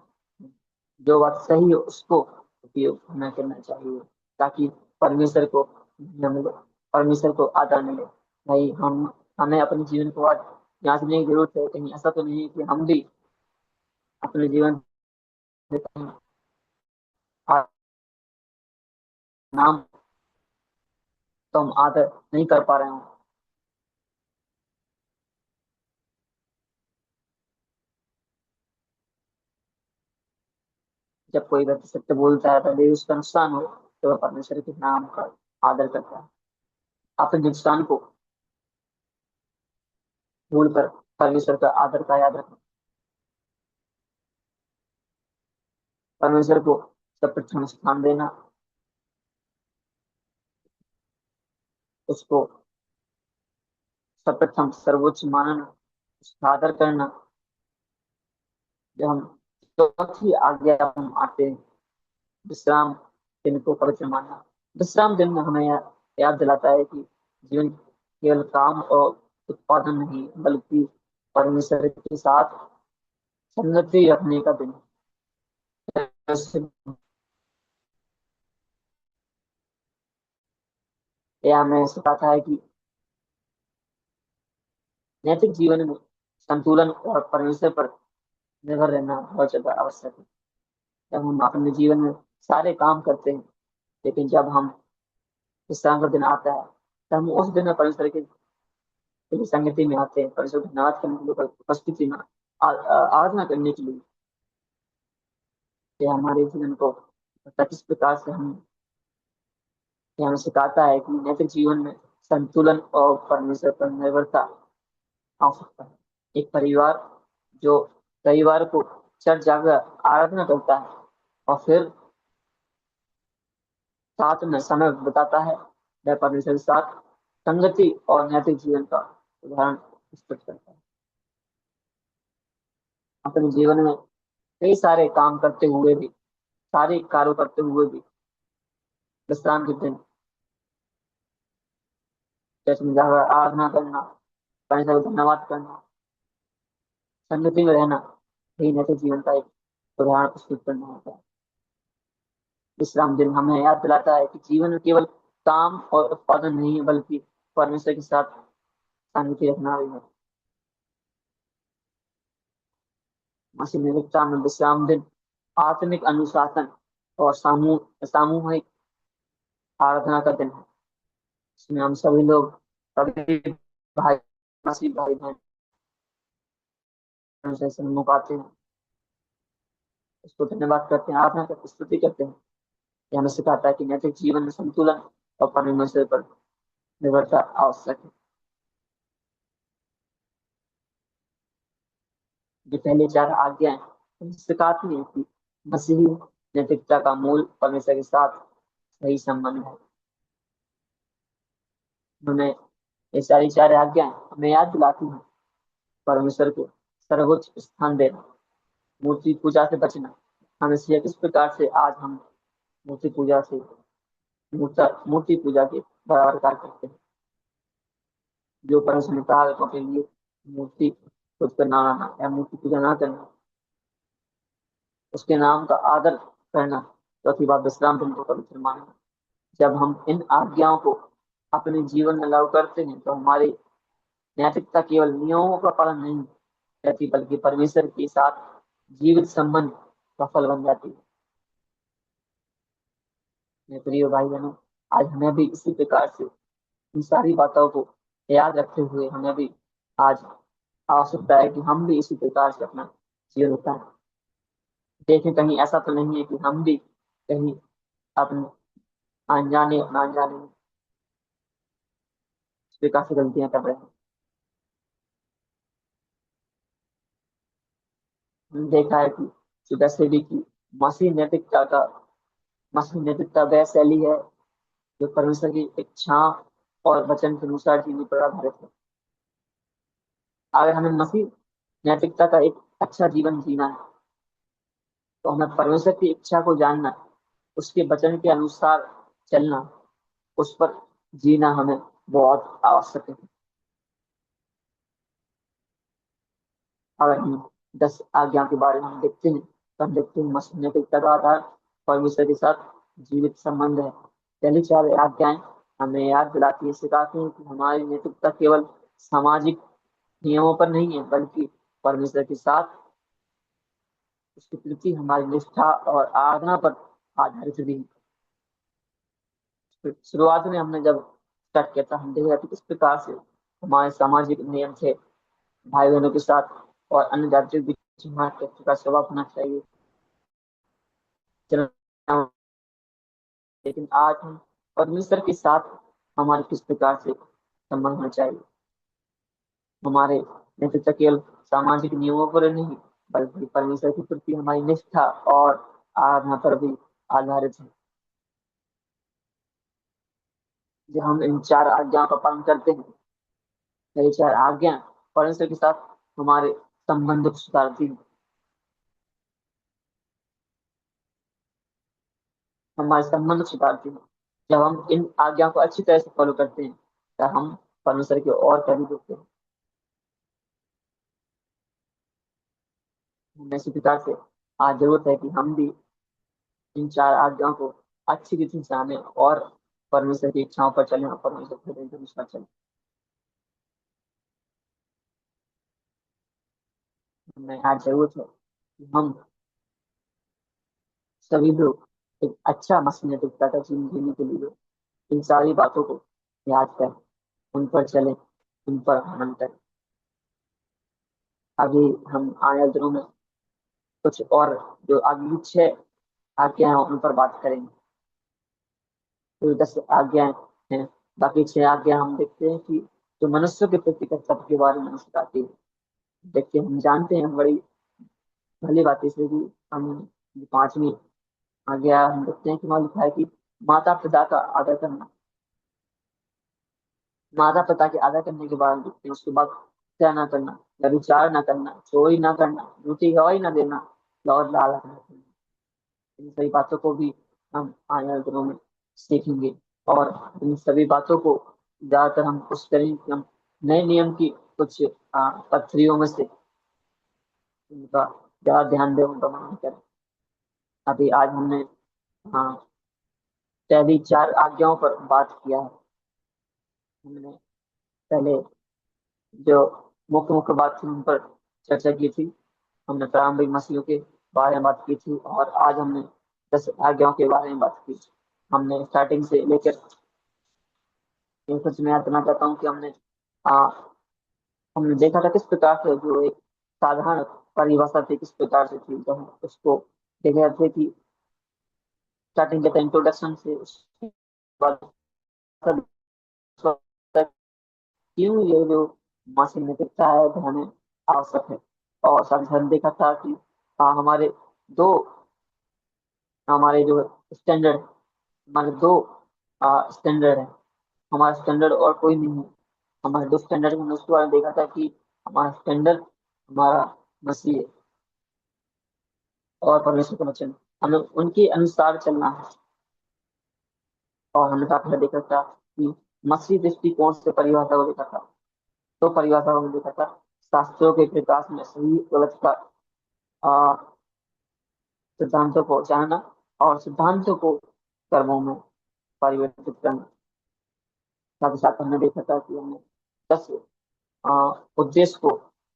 जो बात सही है उसको उपयोग हमें करना चाहिए, ताकि परमेश्वर को न मिले, परमेश्वर को आदर मिले। भाई हमें अपने जीवन को आज जांचने की जरूरत है, कहीं ऐसा तो नहीं है कि हम भी अपने जीवन में कहीं नाम तो हम आदर नहीं कर पा रहे हो। जब कोई व्यक्ति सत्य बोलता है भले ही उसका नुकसान हो, तो वह परमेश्वर के नाम का आदर करता है। अपने नुकसान को भूलकर परमेश्वर का आदर का याद रखना, परमेश्वर को सर्वप्रथम स्थान देना, उसको सर्वप्रथम सर्वोच्च मानना, उसका आदर करना। जब हम चौथी आज्ञा हम आते हैं, विश्राम दिन को पवित्र मानना। विश्राम दिन में हमें याद दिलाता है कि जीवन केवल काम और उत्पादन नहीं, बल्कि परमेश्वर के साथ संगति रखने का दिन है। यह हमें सिखाता है कि नैतिक जीवन में संतुलन और परमेश्वर पर निर्भर रहना बहुत ज्यादा आवश्यक है। जब हम अपने जीवन में सारे काम करते हैं, लेकिन जब हम विश्राम का दिन आता है, तो हम उस दिन में परमेश्वर की संगति में आते हैं, परमेश्वर को धन्यवाद करने के लिए, उपस्थिति में आराधना करने के लिए। ये हमारे जीवन को किस प्रकार से हम, ये हमें सिखाता है कि नैतिक जीवन में संतुलन और परमेश्वर पर निर्भरता आवश्यकता है। एक परिवार जो रविवार को चर्च जाकर आराधना करता है और फिर साथ में समय बिताता है, वह परमेश्वर के साथ संगति और नैतिक जीवन का उदाहरण प्रस्तुत करता है। अपने जीवन में कई सारे काम करते हुए भी, सारे कार्य करते हुए भी विश्राम के दिन चर्च में जाकर आराधना करना, परमेश्वर को धन्यवाद करना, संगति में रहना, यही नैतिक जीवन का एक उदाहरण प्रस्तुत करना होता है। विश्राम दिन हमें याद दिलाता है कि जीवन में केवल काम और उत्पादन नहीं है, बल्कि परमेश्वर के साथ संगति रखना भी है। मसीह निरुक्ता में विश्राम दिन आत्मिक अनुशासन और सामूहिक आराधना का दिन है। इसमें हम सभी लोग, सभी भाई, मसीह भाई बहन से सम्मुख आते हैं, उसको धन्यवाद करते हैं, आराधना करते, स्तुति करते हैं। यह हमें सिखाता है कि नैतिक जीवन में संतुलन और परमेश्वर पर निर्भरता आवश्यक है। जो पहले 4 आज्ञाएं हम सिखाती हैं कि मसीही नैतिकता का मूल परमेश्वर के साथ सही संबंध है। हमें ये सारी 4 आज्ञाएं हमें याद दिलाती हैं परमेश्वर को सर्वोच्च स्थान देना, मूर्ति पूजा से बचना। हम इसलिए किस प्रकार से आज हम मूर्ति पूजा से मूर्ति पूजा के बराबर कार्य करते हैं। जो परमेश्वर ने कहा है के लिए मूर्ति खुद बनाना या मूर्ति पूजा ना करना, उसके नाम का आदर करना, चौथी बात विश्राम दिन को पवित्र मानना। जब हम इन आज्ञाओं को अपने जीवन में लागू करते हैं तो हमारी नैतिकता केवल नियमों का पालन नहीं रहती बल्कि परमेश्वर के साथ जीवित संबंध सफल बन जाती है। मेरे प्रिय भाई बहनों, आज हमें भी इसी प्रकार से इन सारी बातों को याद रखते हुए हमें भी आज आवश्यकता है कि हम भी इसी प्रकार से अपना जीवन बिताएं। देखें कहीं ऐसा तो नहीं है कि हम भी कहीं अपने अनजाने अपना अनजाने में इस प्रकार से गलतियां कर रहे हैं। हमने देखा है कि सुबह से भी की मसीह नैतिकता का मसीह नैतिकता वह शैली है जो परमेश्वर की इच्छा और वचन के अनुसार जीने पर आधारित है। अगर हमें मसीह नैतिकता का एक अच्छा जीवन जीना है तो हमें परमेश्वर की इच्छा को जानना, उसके वचन के अनुसार चलना, उस पर जीना हमें बहुत आवश्यक है। अगर हम 10 आज्ञा के बारे में हम देखते हैं तो हम देखते हैं मसीह नैतिकता का आधार परमेश्वर के साथ जीवित संबंध है। पहली 4 आज्ञाएं हमें याद दिलाती है, सिखाती हैं कि हमारी नैतिकता केवल सामाजिक नियमों पर नहीं है बल्कि परमेश्वर के साथ उसके प्रति हमारी निष्ठा और आराधना पर आधारित भी है। शुरुआत में हमने जब स्टार्ट किया था हम देख रहे थे किस प्रकार से हमारे सामाजिक नियम थे भाई बहनों के साथ और अन्य जातियों के बीच हमारा किस प्रकार स्वभाव होना चाहिए। लेकिन आज हम परमेश्वर के साथ हमारे किस प्रकार से संबंध होना चाहिए। हमारे नेतृत्व केवल सामाजिक नियमों पर नहीं बल्कि परमेश्वर के प्रति हमारी निष्ठा और आराधना पर भी आधारित है। जब हम इन 4 आज्ञाओं का पालन करते हैं, ये 4 आज्ञा परमेश्वर के साथ हमारे संबंध को सुधारती है, हमारे संबंध को सुधारती है। जब हम इन आज्ञाओं को अच्छी तरह से फॉलो करते हैं तब हम परमेश्वर की ओर करीब होते हैं। हमें इसी प्रकार से आज जरूरत है कि हम भी इन 4 आज्ञाओं को अच्छी रीति से जाने और परमेश्वर की इच्छाओं पर चलें और परमेश्वर के वचन के अनुसार चलें। हमें आज जरूरत है कि हम सभी लोग एक अच्छा मसीह नैतिकता का जीवन जीने के लिए इन सारी बातों को याद करें, उन पर चलें, उन पर अमल करें। अभी हम आने दिनों में कुछ और जो अगली 6 आज्ञाएं हैं उन पर बात करेंगे। तो 10 आज्ञाएं हैं, बाकी 6 आज्ञा हम देखते हैं कि जो मनुष्य के प्रति कर्तव्य के बारे में सिखाती है। देखते हैं हम जानते हैं बड़ी भली बात इसलिए कि हम 5वीं आज्ञा हम देखते हैं कि वहाँ लिखा है कि माता पिता का आदर करना। माता पिता के आदर करने के बाद देखते हैं उसके बाद हत्या ना करना, व्यभिचार ना करना, चोरी ना करना, झूठी गवाही ना देना और लालच ना करना। इन सभी बातों को भी हम आने वाले दिनों में सीखेंगे और इन सभी बातों को ज्यादातर हम कोशिश करेंगे कि हम नए नियम की कुछ पत्रियों में से उनका ज्यादा ध्यान दें, उनका मनन करें। अभी आज हमने हाँ पहली 4 आज्ञाओं पर बात किया है। हमने पहले जो मुख्य मुख्य बात थी उन पर चर्चा की थी। हमने प्रारंभिक मसीहों के बारे में बात की थी और आज हमने 10 आज्ञाओं के बारे में बात की। हमने स्टार्टिंग से लेकर कुछ मैं याद करना चाहता हूँ कि आ, हमने देखा था किस प्रकार से जो एक साधारण परिभाषा थी किस प्रकार से थी, तो हम उसको देख रहे थे कि स्टार्टिंग के इंट्रोडक्शन से उसके बाद क्यों ये जो मशीन नैतिकता है वो हमें आवश्यक है। और साथ ही साथ देखा था कि हमारे दो हमारे जो स्टैंडर्ड हमारे दो स्टैंडर्ड है। हमारा स्टैंडर्ड और कोई नहीं है। हमारे दो स्टैंडर्ड हमने उसके बारे में देखा था कि हमारा स्टैंडर्ड हमारा मसीह है और परमेश्वर का वचन, हमें उनके अनुसार चलना है। और हमने काफी सारा देखा था कि मसीह दृष्टिकोण से परिभाषा को देखा था। तो परिभाषा को देखा था शास्त्रों के प्रकाश में सही गलत का आ, सिद्धांतों को जानना और सिद्धांतों को कर्मों में परिवर्तित करना। साथ ही साथ हमने देखा था कि हमने 10 उद्देश्य को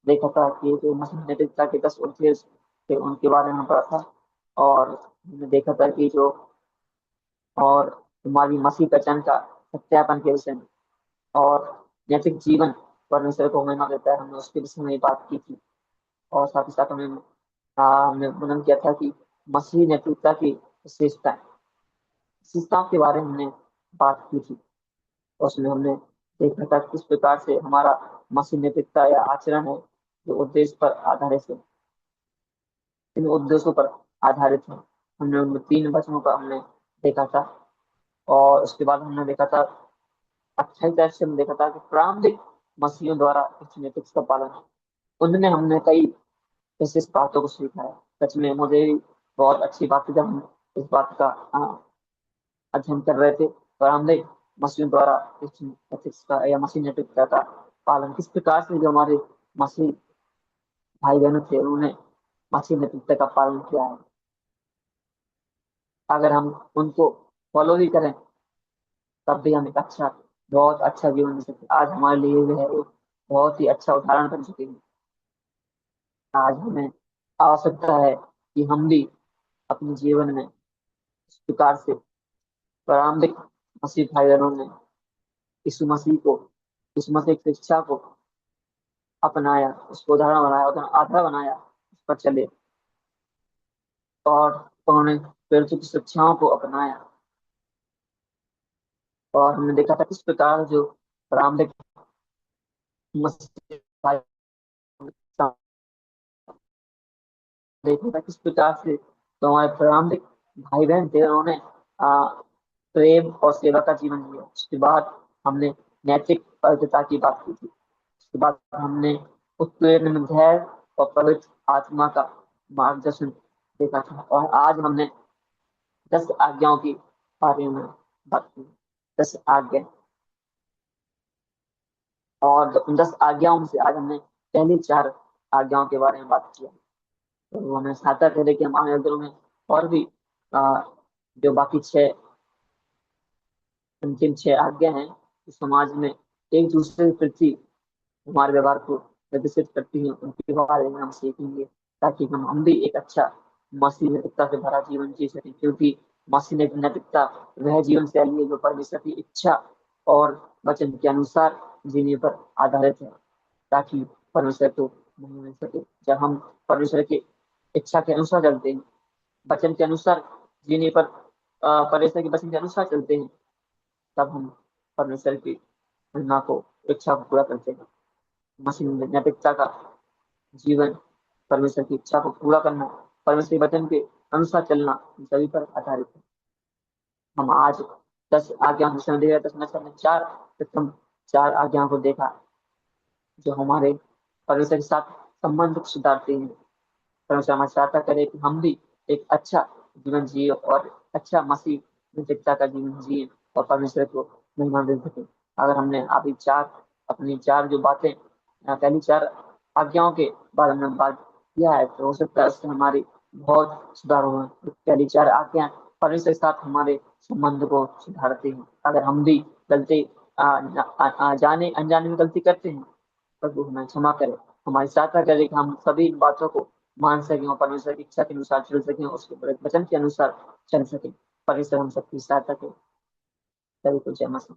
देखा था कि जो मसीह नैतिकता के 10 उद्देश्य थे उनके बारे में पढ़ा था। और हमने देखा था कि जो और हमारी मसीह पहचान का सत्यापन के विषय में और नैतिक जीवन परमेश्वर को महिमा देता है, हमने उसके विषय में बात की थी। और साथ ही साथ हमने वर्णन किया था कि मसीह नैतिकता की विशेषताओं के बारे में हमने बात की थी। और उसमें हमने देखा था किस प्रकार से हमारा मसीह नैतिकता या आचरण है जो उद्देश्य पर आधारित है, इन उद्देश्यों पर आधारित है। हमने उन 3 वचनों का हमने देखा था। और उसके बाद हमने देखा था 28 से हमने देखा था कि प्रारंभिक मसीहियों द्वारा इस नैतिकता का पालन है। उनमें हमने कई विशेष बातों को सीखा है। सच में मुझे भी बहुत अच्छी बात थी जब हम इस बात का अध्ययन कर रहे थे। प्रारंभिक मसीहियों द्वारा इस एथिक्स का या मसीह नैतिकता का पालन किस प्रकार से जो हमारे मसीह भाई बहनों थे उन्होंने मसीह नैतिकता का पालन किया है। अगर हम उनको फॉलो भी करें तब भी हम एक बहुत अच्छा जीवन जी सकते। आज हमारे लिए जो है एक बहुत ही अच्छा उदाहरण बन चुके हैं। आज हमें आवश्यकता है कि हम भी अपने जीवन में इस प्रकार से प्रारंभिक मसीह भाई बहनों ने यीशु मसीह को, यीशु मसीह की शिक्षा को अपनाया, उसको उदाहरण बनाया, उदाहरण आधार बनाया, उस पर चले और उन्होंने प्रेरितों की शिक्षाओं को अपनाया। और हमने देखा था किस प्रकार जो प्रारंभिक मसीह भाई देखा था किस प्रकार से तो हमारे प्रारंभिक भाई बहन थे उन्होंने प्रेम और सेवा का जीवन जिया। उसके बाद हमने नैतिक पवित्रता की बात की थी। उसके बाद हमने उत्प्रेरण धैर्य और पवित्र आत्मा का मार्गदर्शन देखा था। और आज हमने 10 आज्ञाओं की बारे में बात की। 10 आज्ञा और उन 10 आज्ञाओं में से आज हमने पहली 4 आज्ञाओं के बारे में बात किया। तो वो हमें सहायता करे कि हम आने दिनों में और भी आ, जो बाकी 6 अंतिम 6 आज्ञा हैं जो समाज में एक दूसरे के प्रति हमारे व्यवहार को निर्देशित करती हैं, उनके बारे में हम सीखेंगे ताकि हम भी एक अच्छा मसीह नैतिकता से भरा जीवन जी सकें। क्योंकि मसीह नैतिकता वह जीवन शैली है जो परमेश्वर की इच्छा और वचन के अनुसार जीने पर आधारित है, ताकि परमेश्वर को महिमा मिल सके। जब हम परमेश्वर की इच्छा के अनुसार चलते हैं, वचन के अनुसार जीने पर परमेश्वर के वचन के अनुसार चलते हैं, तब हम परमेश्वर की महिमा को, इच्छा को पूरा करते हैं। मसीह नैतिकता का जीवन परमेश्वर की इच्छा को पूरा करना, परमेश्वर के वचन के अनुसार चलना, इन सभी पर आधारित है। हम आज 10 आज्ञा दे रहे 10 में से हमने 4 प्रथम 4 आज्ञाओं को देखा जो हमारे परमेश्वर के साथ संबंध को सुधारते हैं। परमेश्वर हमारी सहायता करे कि हम भी एक अच्छा जीवन जिए और अच्छा मसीह नैतिकता का जीवन जिए और परमेश्वर को महिमा दे सके। अगर हमने अभी 4 अपनी 4 जो बातें पहली 4 आज्ञाओं के बारे में बात किया है तो हो सकता है उससे हमारी बहुत सुधार हो। पहली 4 आज्ञा परमेश्वर के साथ हमारे संबंध को सुधारते हैं। अगर हम भी गलती जाने अनजाने में गलती करते हैं, प्रभु हमें क्षमा करे, हमारी सहायता करे कि हम सभी इन बातों को मान सकें और परमेश्वर की इच्छा के अनुसार चल सकें, उसके वचन के अनुसार चल सकें। परमेश्वर हम सबकी सहायता करें। सभी को जय मसीह।